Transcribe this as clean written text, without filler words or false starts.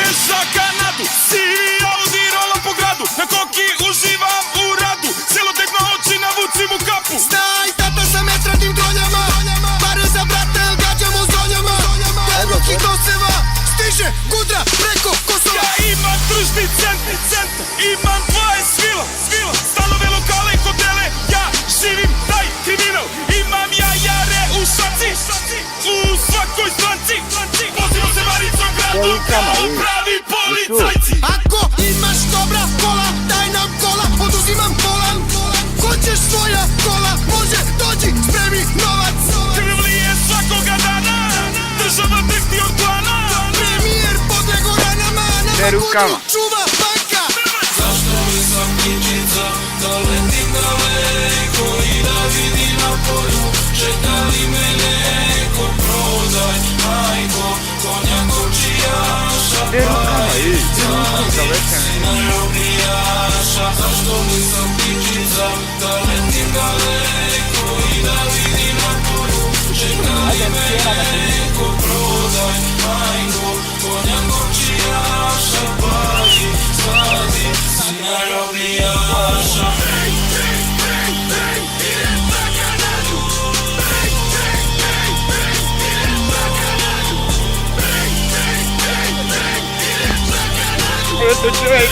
ideš za Kanadu, sivi Audi rola po gradu, na koki uživam u radu, celodnevno oči navucim u kapu. Znaj, tata sa metratnim troljama, pare za brate, el gađamo zonjama. Evropski doseva, stiže kudra preko Kosova. Ja imam tržni centar, imam 20 svila, stanove, lokale i hotele, ja živim taj kriminal. Imam ja jare u šaci, u svakoj stranci, vozimo se varicom gradom kao pravi policajci. Ako imaš dobra kola, daj nam kola, oduzimam volan. Hoćeš svoja kola, može, dođi, spremi novac. Krvlije svakoga dana, država tekti od plana. Premijer podlego ranama, nama kuću čuva banka. Zašto nisam kinčica, da letim daleko i da vidi na polju, čeka li me neko, prodaj, majko, konja kočijaša, pali, sina robijaša. Zašto nisam kinčica, da letim daleko i da vidi na polju, čeka li me neko, prodaj, majko, konja kočijaša, pali, sina robijaša. Eto čovjek.